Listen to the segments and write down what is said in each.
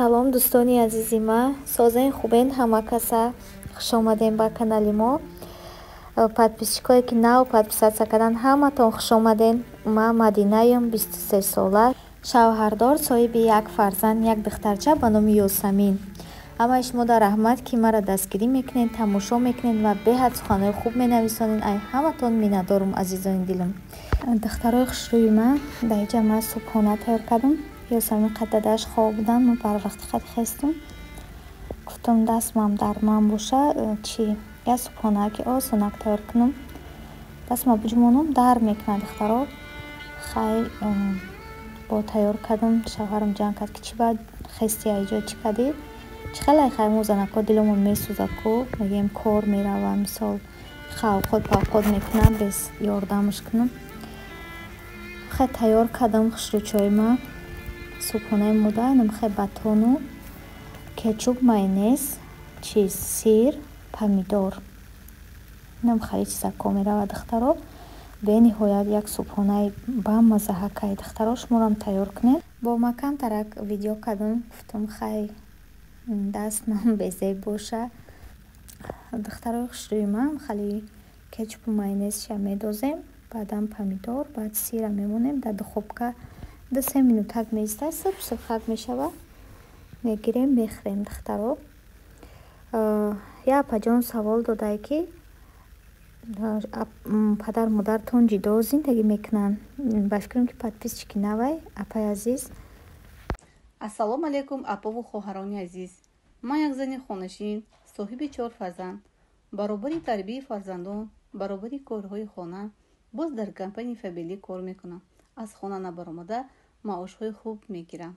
салом дӯстони азизи ма, созен хубен ҳама каса. Хуш омадем ба канали мо. Подписчикое ки нав подписатсия кардан, ҳаматон хуш омаден. Ма Мадинаам, 23 сола, шавҳардор, соҳиби як фарзанд, як духтарча ба номи Ёсамин. Ҳамаи шумо дар раҳмат, ки мара дастгирӣ мекунед, тамошо мекунед ва беҳад суханҳои хуб менависонед. Ай ҳаматон миннатдорум азизони дилам. Духтарои хушрӯи ма, дар инҷа ма субҳона тайёр кардам. Ёсамин қад дадааш хоб будан, мо барвақти қад хестем. Гуфтам дастмам дард ман боша, чи я субҳона ки осонак тайёр кунам. Дастма буҷмонам дард мекунад духтаро. Хай бо тайёр кардам. Шавҳарам ҷанг кард ки чи баъд хести айҷо чӣ кади? Чӣ хеле хай мо занако диломон месӯзад ку, мегем кор меравам, мисол хавқот павқот мекунам, без ёрдамаш кунам. Хай тайёр кардам хушрӯчои ма. Субҳонаи мурда инам хай батону, кетчуп, майонез, чиз, сир, помидор. Инам хай чизако меравад духтаро. Бениҳоят як субҳонаи бамаза ҳакаи духтаро шуморам тайёр кунед. Бо ма камтарак видео кардам, гуфтам хай дастмам безеб боша. Духтарои хушрӯи ман хали кетчупу майонезша медозем, баъдам помидор, баъд сира мемонем дар духобка 2-3 минутак меиста, суб мешава. Мегирем, мехӯрем духтаро. Япаҷон савол додай ки падар модаратон ҷидо зиндагӣ мекунанд. Ба фикрам ки подписчики навай, апай азиз. Ассалому алайкум, апову хоҳарони азиз. Ман як зани хонашин, соҳиби 4 фарзанд, баробари тарбияи фарзандон, баробари корҳои хона, боз дар компанияи Фабели кор мекунам. Аз хона набаромада маошҳои хуб мегирам.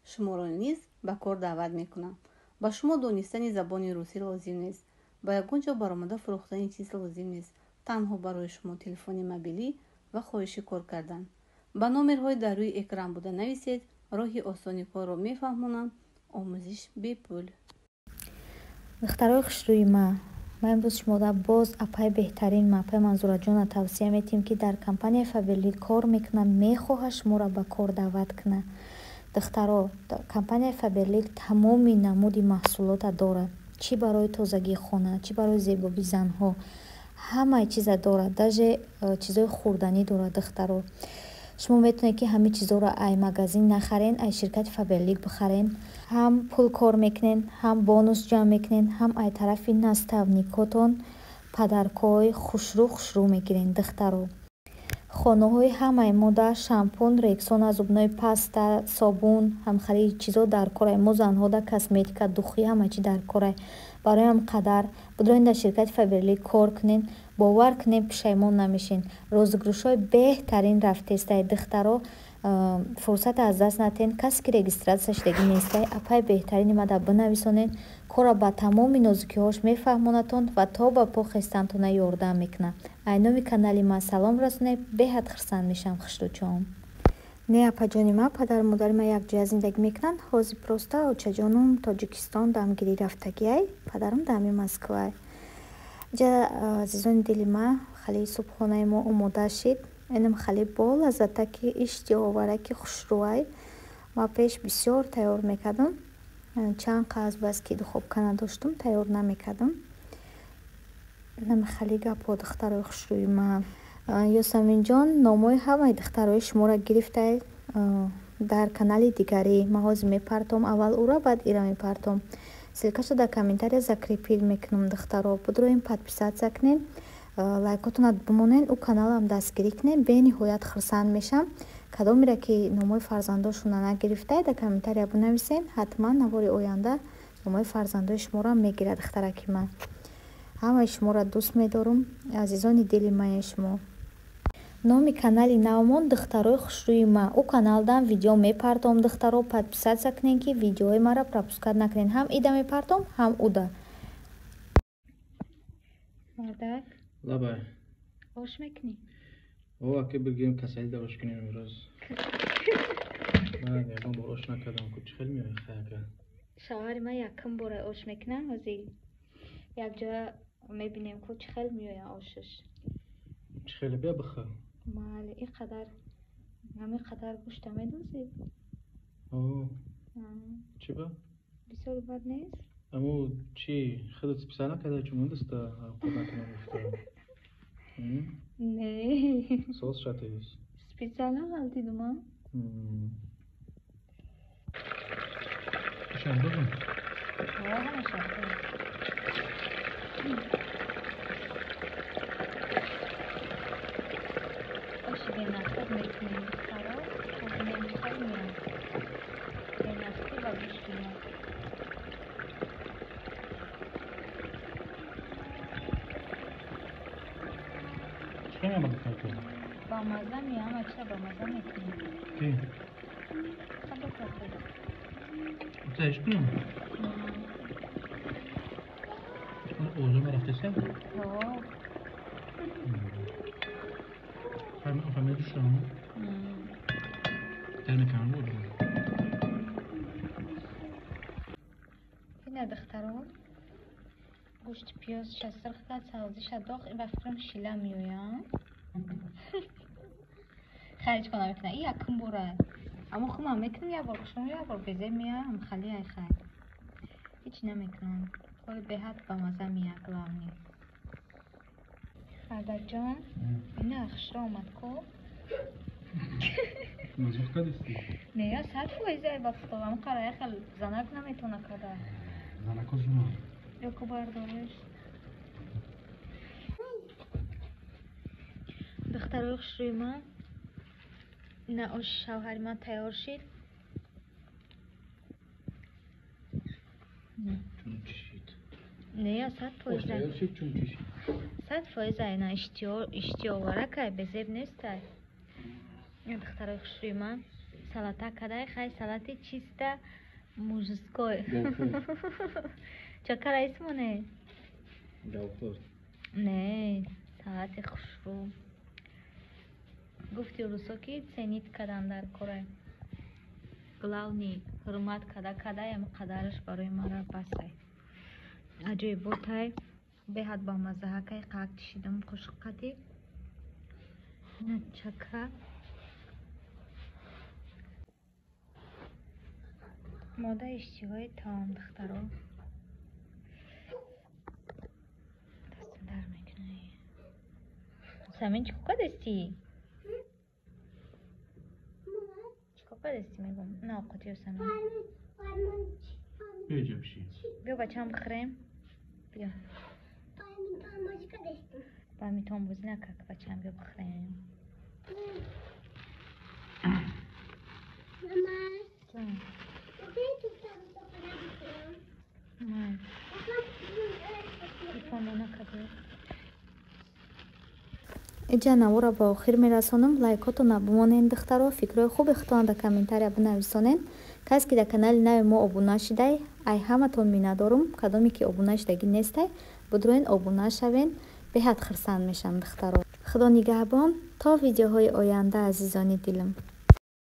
Шуморо низ ба кор даъват мекунам. ба шумо донистани забони русӣ лозим нест. ба ягон ҷо баромада фурӯхтани чиз лозим нест. танҳо барои шумо телефони мобилӣ ва хоҳиши кор кардан. ба номерҳои дар рӯи экран буда нависед. роҳи осони корро мефаҳмонам. омӯзиш бепул. Духтарои хушрӯи ма, ма имрӯз шумода боз апай беҳтарин апай Манзураҷона тавсия метиҳем ки дар компанияи Фабели кор мекунад, мехоҳад шуморо ба кор даъват кунад. духтаро, компанияи Фабели тамоми намуди маҳсулота дорад. Чӣ барои тозагии хона, чӣ барои зебоби занҳо, ҳамаи чиза дорад. даже чизои хӯрданӣ дорад духтаро. шумо метавонед ки ҳамин чизоро ай магазин нахарен, ай ширкати Фабели бихарен. ҳам пул кор мекунен, ҳам бонус ҷамъ мекунен, ҳам ай тарафи наставникотон падаркой хушрӯ мегирен духтаро. хонаҳои ҳамаи мода, шампун, рексона, зубной паста, собун, ҳамхари чизо дар корай. Мо занҳо да косметика, духӣ ҳама чи дар корай. бароям қадар бидроен дар ширкати Фабели кор кунен, бовар кунен, пушаймон намешен. розыгрӯшҳои беҳтарин рафтестай духтаро. фурсат аз даст натен. касе ки регистратсия шудаги нестай, апай беҳтарини мада бинависонед. кора ба тамоми нозукиҳош мефаҳмонатон ва то ба по хестантона ёрдам мекунад. ай номи канали ма салом расонед. беҳад хурсанд мешам хушрӯчаом. не апаҷони ма, падару модари ма якҷоя зиндагӣ мекунанд. ҳозир просто очаҷонум Тоҷикистон дамгирӣ рафтагиай, падарам дами Москвай. ҷа азизони дили ма, хали субҳонаи мо омода шид. инам хали бол лаззатаки иштиҳовараки хушрӯай. ма пеш бисёр тайёр мекардам. чанд қаз бас ки духобка надоштам, тайёр намекардам. инам хали гапо духтарои хушрӯи ма. Ёсаминҷон, номои ҳамаи духтарои шуморо гирифтай дар канали дигарӣ. ма ҳозир мепартом, аввал ура, баъд ира мепартом. ссилкашро дар комментария закрепил мекунам духтаро. бидроен подписатсия кунед, лайкотонат бимонен, у каналам дастгирӣ кунед. бениҳоят хурсанд мешам. кадомира ки номои фарзандошона нагирифтай, дар комментария бинависен. ҳатман навори оянда номои фарзандои шуморо мегира духтараки ман. ҳамаи шуморо дӯст медорам. азизони дили мани шумо. номи канали навмон духтарои хушрӯи ма. у каналдан видео мепартом духтаро. подписатсия кунед ки видеои маро пропускат накунед. ҳам ида мепартом, ҳам уда. мардак лабай ош мекунӣ? ака бигирем касалида ош кунем имрӯз. ман ягон бор ош накардам. чӣ хел меои хаяка? шавҳари ман якум бора ош мекунам. ҳозир якҷоя мебинем ку чӣ хел меояд ошаш. чӣ хеле бия бихӯр. майли ин қадар ҳамин қадар гӯшта медозӣ? چی با؟ بسیار بد نیست. اما چی خودت سپسر نکرده چون من دسته خودت نمیفته. نه. Sos çatıyız. Специально aldıydım ha. Şarkı mı? Valla şarkı. Hoş genelde mekmeğini karar. Kazanım kalmıyor. Genelde vazgeçmiyor. Çıkamıyor mu bu Bamazam ya ama çabuk bamazam ekmeği. Ki? Sabah kalkıyor. Sen içtin mi? Oğuzuma raftesin? Yok. Familya düştü ama. Terme kanı oldu. Yine dıktarım. Goşt piyaz şasırıqda savzi şadoq və fikrim şilamiyor ya. خرج کنم میکنه این یکم بره اما خب من میکنم یه بار کشم یه بار بزه میام خالی های خیر هیچ نمیکنم خود به حد با مزه میاد گلامنی خردک جان این اخش را آمد کو Nazır kadesti. نه یا ساعت فویزه ای بخت اما قراره خیل زنک نمیتونه کده Zanakoz mu? یکو بردارش دختر خوشروی من نه اش شوهر من تیار شد Çun kişiydi. نه یا صد فویزه Ortaya şey çun kişi. صد فویزه اینا اشتیاواره که بزیب نیست دختر خوشروی من سلطه کده خیلی سلطه چیسته موجزکوی چکر اسمونه Gavkor. نه سلطه خوشرو گفتی روسو که سنید کدن در کره главный حرمت کده یم قدرش برای ما را بسته عجیب بوده به حد با مزه ها که قاق تشیدم خوشقتی نه چکه ماده اشتیهای تام دخترو دست در میکنه سمین چکو دستی؟ چکو دستی میگم نه قطعی سمین Böyle bir şey. بیا بچه هم بخوریم بیا با میتون بوزی نکه که بچه هم بیا بخوریم جان من ایفانو نکده جانا را با آخر میرسانم لایکاتو نبومانین دخترها فکرهای خوب اختوان در کامنتاریا بنویسانین کسی که در کانال نو ما ابونه شده ای همتون میندارم کدامی که ابونه شدگی نیسته بدروین ابونه شوین به حد خرسند میشم دخترها خدا نگهبان تا ویدیوهای آینده عزیزان دلم